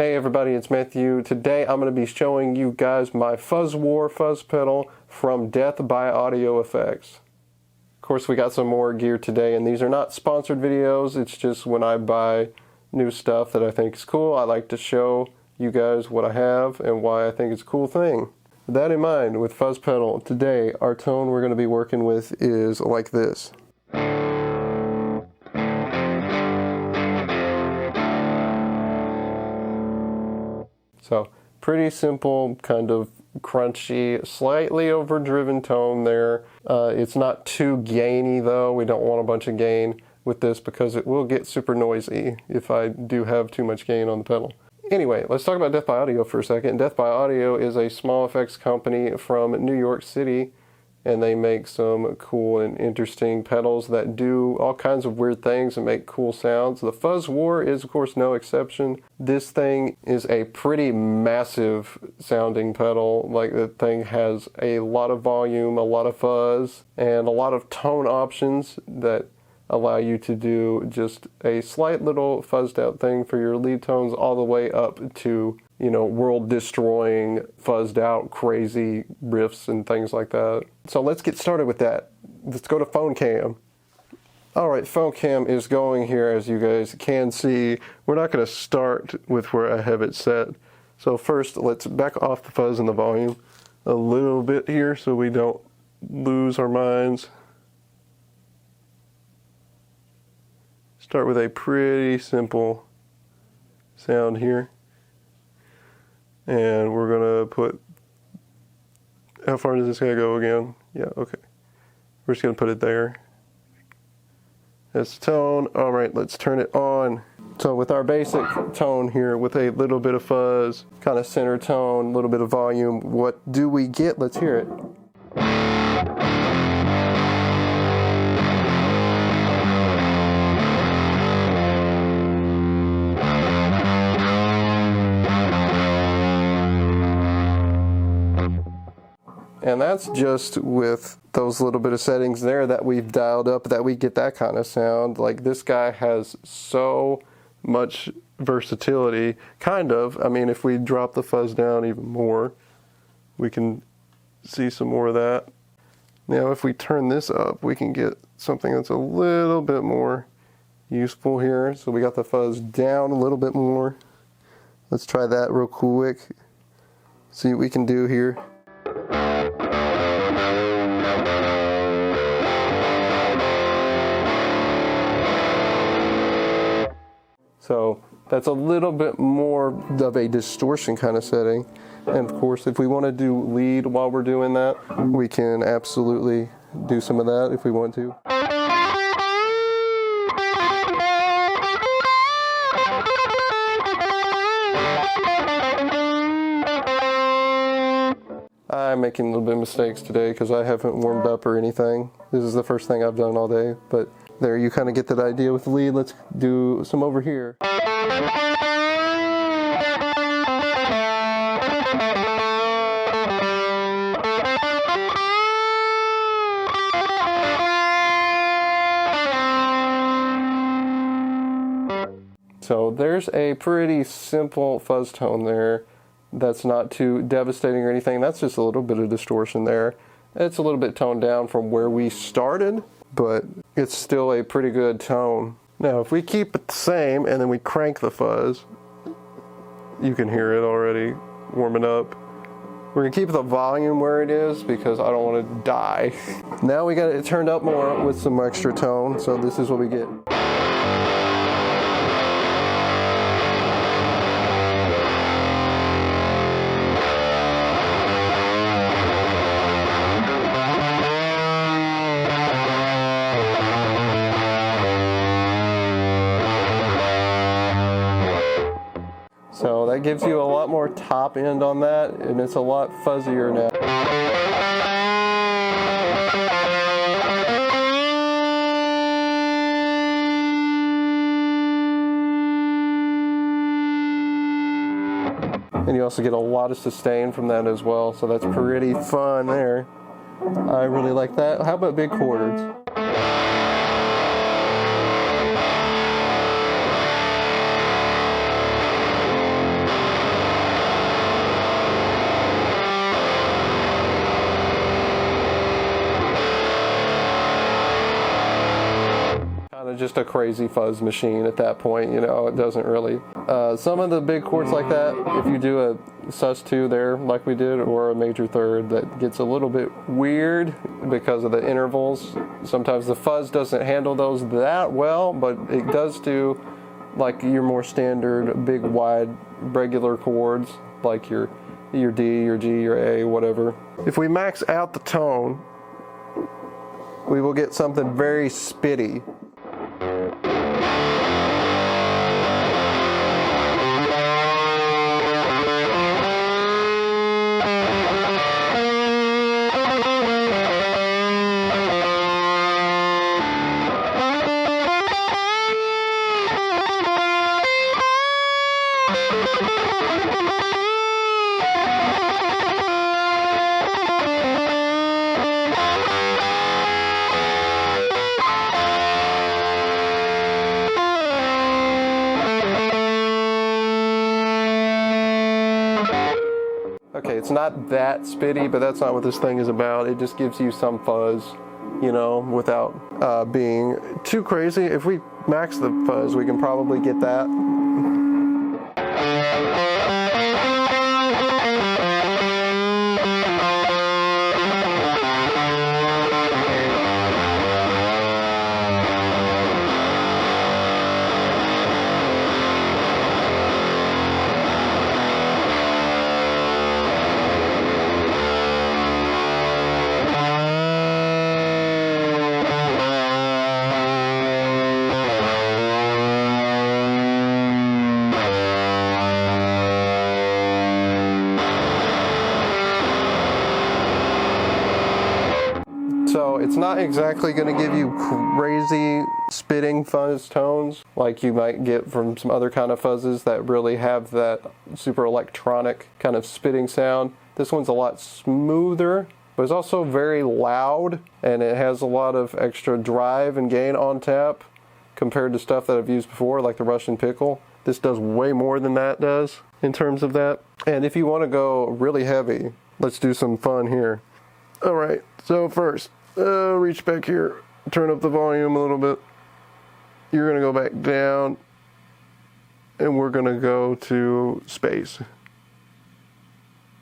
Hey everybody, it's Matthew. Today I'm going to be showing you guys my Fuzz War fuzz pedal from Death by Audio Effects. Of course, we got some more gear today, and these are not sponsored videos. It's just when I buy new stuff that I think is cool, I like to show you guys what I have and why I think it's a cool thing. With that in mind, with fuzz pedal, today our tone we're going to be working with is like this. So, pretty simple, kind of crunchy, slightly overdriven tone there. It's not too gainy though. We don't want a bunch of gain with this because it will get super noisy if I do have too much gain on the pedal. Anyway, let's talk about Death by Audio for a second. Death by Audio is a small effects company from New York City, and they make some cool and interesting pedals that do all kinds of weird things and make cool sounds. The Fuzz War is, of course, no exception. This thing is a pretty massive sounding pedal. Like, the thing has a lot of volume, a lot of fuzz, and a lot of tone options that allow you to do just a slight little fuzzed out thing for your lead tones all the way up to, you know, world-destroying, fuzzed out, crazy riffs and things like that. So let's get started with that. Let's go to phone cam. Alright, phone cam is going here, as you guys can see. We're not going to start with where I have it set. So first, let's back off the fuzz and the volume a little bit here so we don't lose our minds. Start with a pretty simple sound here. And we're going to put, how far does this guy go again? Yeah, okay. We're just going to put it there. That's the tone. All right, let's turn it on. So with our basic tone here, with a little bit of fuzz, kind of center tone, a little bit of volume, what do we get? Let's hear it. And that's just with those little bit of settings there that we've dialed up that we get that kind of sound. Like, this guy has so much versatility, kind of. I mean, if we drop the fuzz down even more, we can see some more of that. Now, if we turn this up, we can get something that's a little bit more useful here. So we got the fuzz down a little bit more. Let's try that real quick. See what we can do here. So that's a little bit more of a distortion kind of setting. And of course, if we want to do lead while we're doing that, we can absolutely do some of that if we want to. I'm making a little bit of mistakes today because I haven't warmed up or anything. This is the first thing I've done all day, but there, you kind of get that idea with the lead. Let's do some over here. So there's a pretty simple fuzz tone there. That's not too devastating or anything. That's just a little bit of distortion there. It's a little bit toned down from where we started, but it's still a pretty good tone. Now, if we keep it the same and then we crank the fuzz, you can hear it already warming up. We're gonna keep the volume where it is because I don't want to die. Now we got it turned up more with some extra tone, so this is what we get. So that gives you a lot more top end on that, and it's a lot fuzzier now. And you also get a lot of sustain from that as well, so that's pretty fun there. I really like that. How about big chords? just a crazy fuzz machine at that point, you know. It doesn't really. Some of the big chords like that, if you do a sus2 there like we did, or a major third, that gets a little bit weird because of the intervals. Sometimes the fuzz doesn't handle those that well, but it does do like your more standard big wide regular chords like your D, your G, your A, whatever. If we max out the tone, we will get something very spitty. Okay, it's not that spitty, but that's not what this thing is about. It just gives you some fuzz, you know, without being too crazy. If we max the fuzz, we can probably get that. So it's not exactly going to give you crazy spitting fuzz tones like you might get from some other kind of fuzzes that really have that super electronic kind of spitting sound. This one's a lot smoother, but it's also very loud, and it has a lot of extra drive and gain on tap compared to stuff that I've used before, like the Russian Pickle. This does way more than that does in terms of that. And if you want to go really heavy, let's do some fun here. All right, so first, reach back here, turn up the volume a little bit. You're gonna go back down, and we're gonna go to space.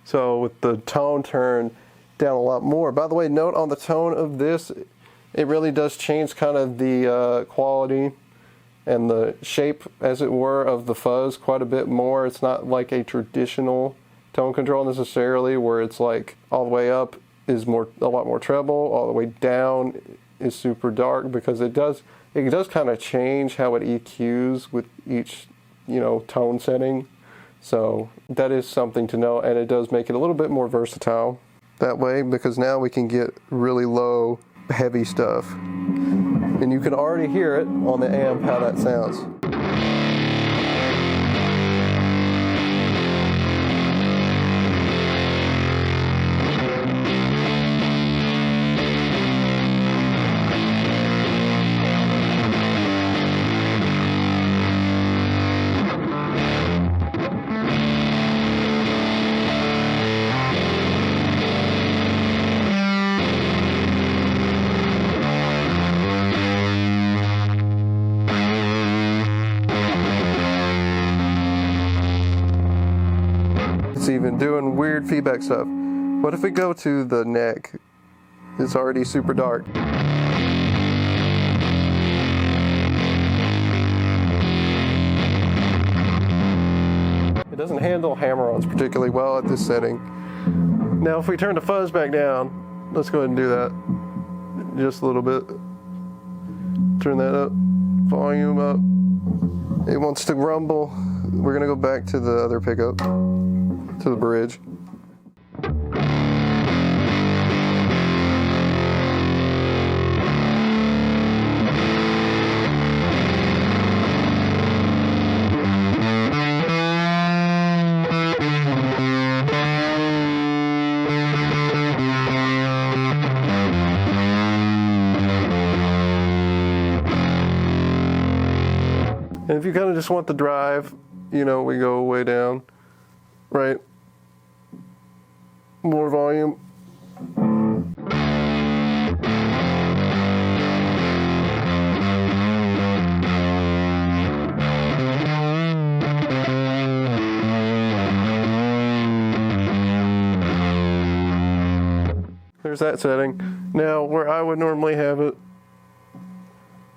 So with the tone turned down a lot more. By the way, note on the tone of this, it really does change kind of the quality and the shape, as it were, of the fuzz quite a bit more. It's not like a traditional tone control necessarily, where it's like all the way up is a lot more treble, all the way down is super dark, because it does kind of change how it EQs with each, you know, tone setting. So that is something to know, and it does make it a little bit more versatile that way, because now we can get really low, heavy stuff. And you can already hear it on the amp how that sounds. It's even doing weird feedback stuff. What if we go to the neck? It's already super dark. It doesn't handle hammer-ons particularly well at this setting. Now if we turn the fuzz back down, let's go ahead and do that. Just a little bit. Turn that up. Volume up. It wants to rumble. We're gonna go back to the other pickup, to the bridge. And if you kind of just want the drive, you know, we go way down, right? More volume. there's that setting. Now, where I would normally have it,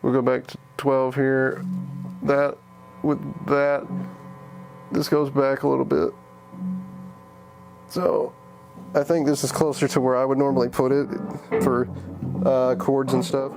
we'll go back to 12 here. That, with that, this goes back a little bit. So, I think this is closer to where I would normally put it for chords and stuff.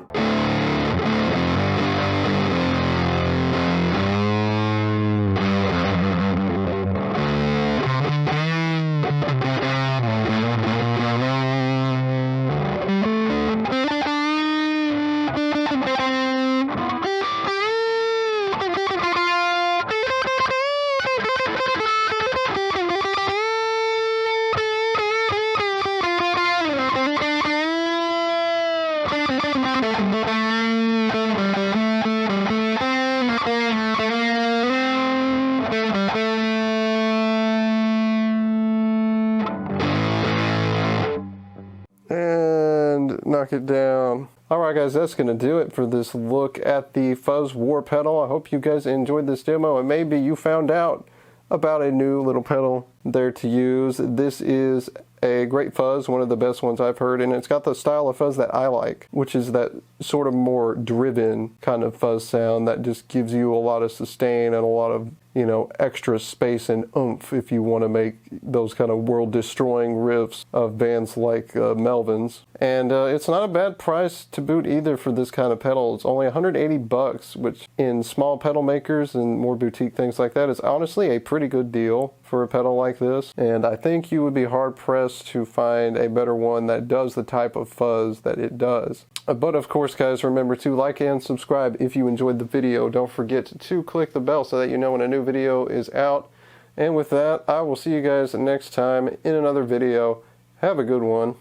And knock it down. Alright guys, that's going to do it for this look at the Fuzz War pedal. I hope you guys enjoyed this demo and maybe you found out about a new little pedal there to use. This is a great fuzz, one of the best ones I've heard, and it's got the style of fuzz that I like, which is that sort of more driven kind of fuzz sound that just gives you a lot of sustain and a lot of, you know, extra space and oomph if you want to make those kind of world-destroying riffs of bands like Melvin's. And it's not a bad price to boot either for this kind of pedal. It's only 180 bucks, which in small pedal makers and more boutique things like that is honestly a pretty good deal for a pedal like this. And I think you would be hard-pressed to find a better one that does the type of fuzz that it does. But of course, guys, remember to like and subscribe if you enjoyed the video. Don't forget to click the bell so that you know when a new video is out. And with that, I will see you guys next time in another video. Have a good one.